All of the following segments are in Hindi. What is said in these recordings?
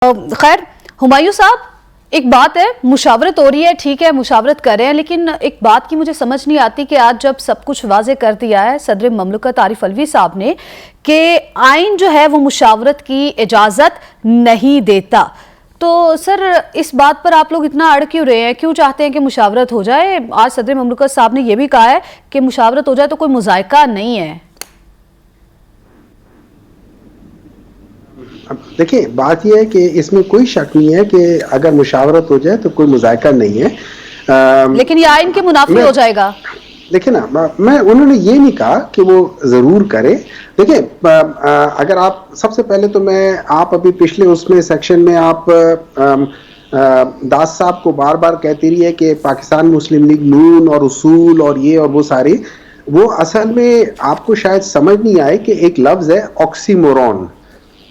खैर हुमायूं साहब, एक बात है, मुशावरत हो रही है, ठीक है, मुशावरत कर रहे हैं, लेकिन एक बात की मुझे समझ नहीं आती कि आज जब सब कुछ वाजे कर दिया है सदर ममलकत आरिफ अलवी साहब ने कि आइन जो है वो मुशावरत की इजाज़त नहीं देता, तो सर इस बात पर आप लोग इतना अड़ क्यों रहे हैं? क्यों चाहते हैं कि मुशावरत हो जाए? आज सदर ममलकत साहब ने यह भी कहा है कि मुशावरत हो जाए तो कोई मुज़ायका नहीं है। देखिए, बात यह है कि इसमें कोई शक नहीं है कि अगर मुशावरत हो जाए तो कोई मुज़ायका नहीं है, लेकिन ये आइन के मुनाफी हो जाएगा। देखिए ना, मैं उन्होंने ये नहीं कहा कि वो जरूर करे। देखिए, अगर आप सबसे पहले तो आप अभी पिछले उसमें सेक्शन में आप दास साहब को बार बार कहती रही है कि पाकिस्तान मुस्लिम लीग नून और उसूल और ये और वो सारे, वो असल में आपको शायद समझ नहीं आए कि एक लफ्ज है ऑक्सीमोरॉन।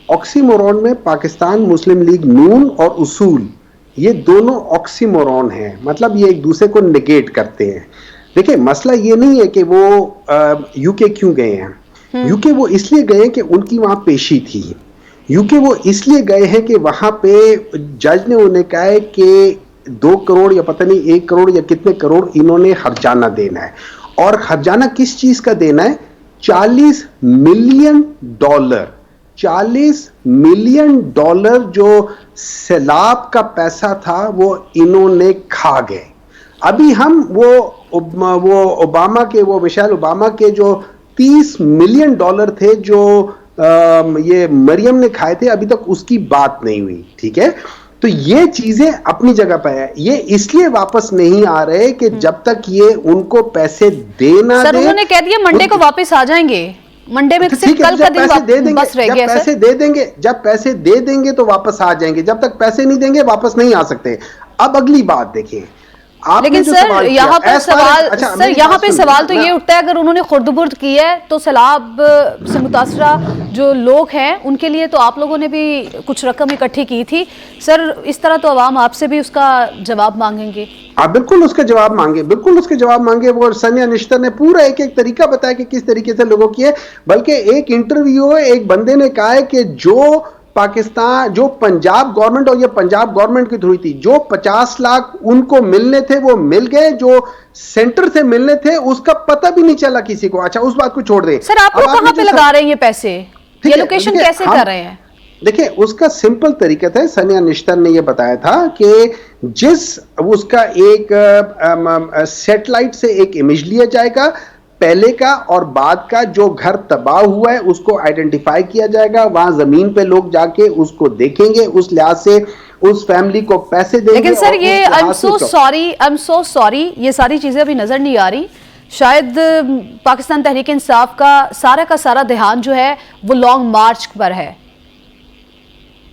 ऑक्सीमोरॉन में पाकिस्तान मुस्लिम लीग नून और उसूल, ये दोनों ऑक्सीमोरॉन हैं, मतलब ये एक दूसरे को नेगेट करते हैं। देखिए, मसला ये नहीं है कि वो यूके क्यों गए हैं। यूके वो इसलिए गए कि उनकी वहां पेशी थी। यूके वो इसलिए गए हैं कि वहां पे जज ने उन्हें कहा है कि 2 करोड़ या पता नहीं 1 करोड़ या कितने करोड़ इन्होंने हर्जाना देना है, और हर्जाना किस चीज का देना है? $40 मिलियन। $40 मिलियन जो सैलाब का पैसा था वो इन्होंने खा गए। अभी हम वो ओबामा के, वो मिशेल ओबामा के जो $30 मिलियन थे जो ये मरियम ने खाए थे, अभी तक उसकी बात नहीं हुई। ठीक है, तो ये चीजें अपनी जगह पर है। ये इसलिए वापस नहीं आ रहे कि जब तक ये उनको पैसे देना सर, उन्होंने कह दिया मंडे को वापस आ जाएंगे। मंडे में सिर्फ कल का दिन बस रह गया। जब पैसे दे देंगे तो वापस आ जाएंगे, जब तक पैसे नहीं देंगे वापस नहीं आ सकते। अब अगली बात देखिए, लेकिन सर यहाँ पे सवाल, सर यहाँ पे सवाल तो ये उठता है, अगर उन्होंने खुर्द-बुर्द की है तो सैलाब से मुतासरा जो लोग हैं उनके लिए तो आप लोगों ने भी कुछ रकम इकट्ठी की थी। सर, इस तरह तो अवाम आपसे भी उसका जवाब मांगेंगे। आप बिल्कुल उसके जवाब मांगे, बिल्कुल उसके जवाब मांगे। वो सानिया निश्तर ने पूरा एक एक तरीका बताया कि किस तरीके से लोगों की है। बल्कि एक इंटरव्यू है, एक बंदे ने कहा है कि जो पाकिस्तान, जो पंजाब गवर्नमेंट, और ये पंजाब गवर्नमेंट की थ्रू थी, जो 50 लाख उनको मिलने थे वो मिल गए, जो सेंटर से मिलने थे उसका पता भी नहीं चला किसी को। अच्छा, उस बात को छोड़ दे। सर, आप लोग कहां पे लगा रहे हैं ये पैसे? ये लोकेशन कैसे कर रहे हैं? देखिए, उसका सिंपल तरीका था, सानिया निश्तर ने यह बताया था कि जिस उसका एक सैटेलाइट से एक इमेज लिया जाएगा पहले का और बाद का, जो घर तबाह हुआ है उसको आइडेंटिफाई किया जाएगा, वहां जमीन पे लोग जाके उसको देखेंगे, उस लिहाज से उस फैमिली को पैसे देंगे। लेकिन सर ये आई एम सो सॉरी, ये सारी चीजें अभी नजर नहीं आ रही। शायद पाकिस्तान तहरीक इंसाफ का सारा ध्यान जो है वो लॉन्ग मार्च पर है।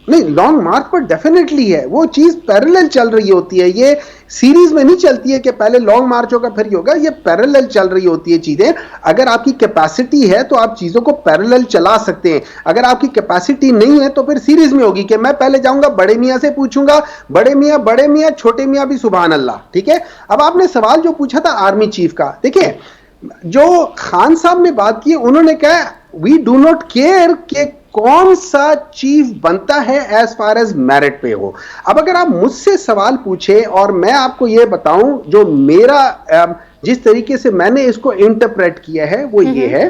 नहीं, लॉन्ग मार्च पर डेफिनेटली है, वो चीज पैरेलल चल रही होती है। ये सीरीज में नहीं चलती है कि पहले लॉन्ग मार्च होगा फिर ये होगा, ये पैरेलल चल रही होती है चीजें। अगर आपकी कैपेसिटी है तो आप चीजों को पैरेलल चला सकते हैं। अगर आपकी कैपेसिटी नहीं है तो फिर सीरीज में होगी कि मैं पहले जाऊंगा बड़े मियां से पूछूंगा, बड़े मियां, छोटे मियां भी सुभान अल्लाह। ठीक है, अब आपने सवाल जो पूछा था आर्मी चीफ का, देखिए जो खान साहब ने बात की, उन्होंने कहा वी डू नॉट केयर कि कौन सा चीफ बनता है एज फार एज मेरिट पे हो। अब अगर आप मुझसे सवाल पूछे और मैं आपको यह बताऊं, जो मेरा जिस तरीके से मैंने इसको इंटरप्रेट किया है वो ये है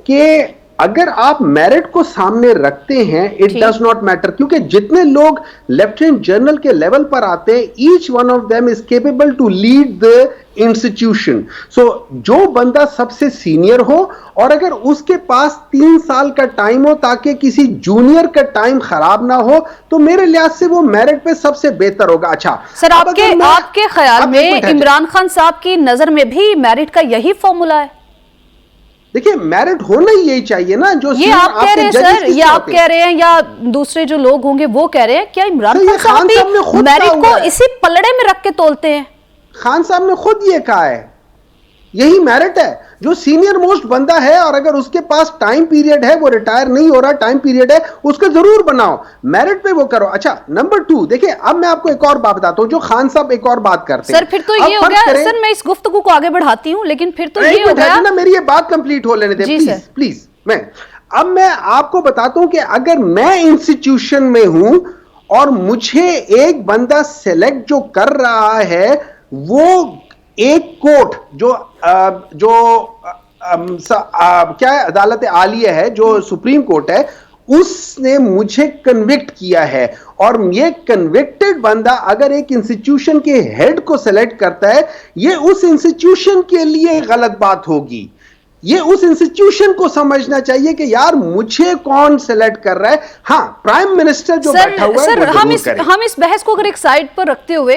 कि अगर आप मेरिट को सामने रखते हैं, इट डज नॉट मैटर, क्योंकि जितने लोग लेफ्टिनेंट जनरल के लेवल पर आते हैं, each one of them is capable to lead the institution. So जो बंदा सबसे सीनियर हो और अगर उसके पास 3 साल का टाइम हो ताकि किसी जूनियर का टाइम खराब ना हो, तो मेरे लिहाज से वो मेरिट पे सबसे बेहतर होगा। अच्छा सर, आपके ख्याल में इमरान खान साहब की नजर में भी मेरिट का यही फॉर्मूला है? देखिए, मेरिट होना ही यही चाहिए ना। जो ये आप कह रहे हैं सर, ये आप कह रहे हैं या दूसरे जो लोग होंगे वो कह रहे हैं? क्या इमरान खान साहब भी मेरिट को इसी पलड़े में रख के तोलते हैं? खान साहब ने खुद ये कहा है, यही मेरिट है। जो सीनियर मोस्ट बंदा है और अगर उसके पास टाइम पीरियड है, वो रिटायर नहीं हो रहा, टाइम पीरियड है, उसको जरूर बनाओ, मेरिट पे वो करो। अच्छा, नंबर 2 देखिए, अब मैं आपको एक और बात बताता हूं, जो खान साहब एक और बात करते हैं। सर, फिर तो ये हो गया। सर, मैं इस गुफ्तगू को आगे बढ़ाती हूं, लेकिन फिर तो ये हो गया ना, मेरी ये बात कंप्लीट हो लेने दे प्लीज। अब मैं आपको बताता हूं कि अगर मैं इंस्टीट्यूशन में हूं और मुझे एक बंदा सेलेक्ट जो कर रहा है वो एक कोर्ट क्या है, अदालत आलिया है जो सुप्रीम कोर्ट है, उसने मुझे कन्विक्ट किया है। और ये कन्विक्टेड बंदा अगर एक इंस्टीट्यूशन के हेड को सेलेक्ट करता है, ये उस इंस्टीट्यूशन के लिए गलत बात होगी। ये उस इंस्टीट्यूशन को समझना चाहिए कि यार मुझे कौन सेलेक्ट कर रहा है। हाँ, प्राइम मिनिस्टर जो बैठा हुआ है वो जरूर करे। हम इस बहस को अगर एक साइड पर रखते हुए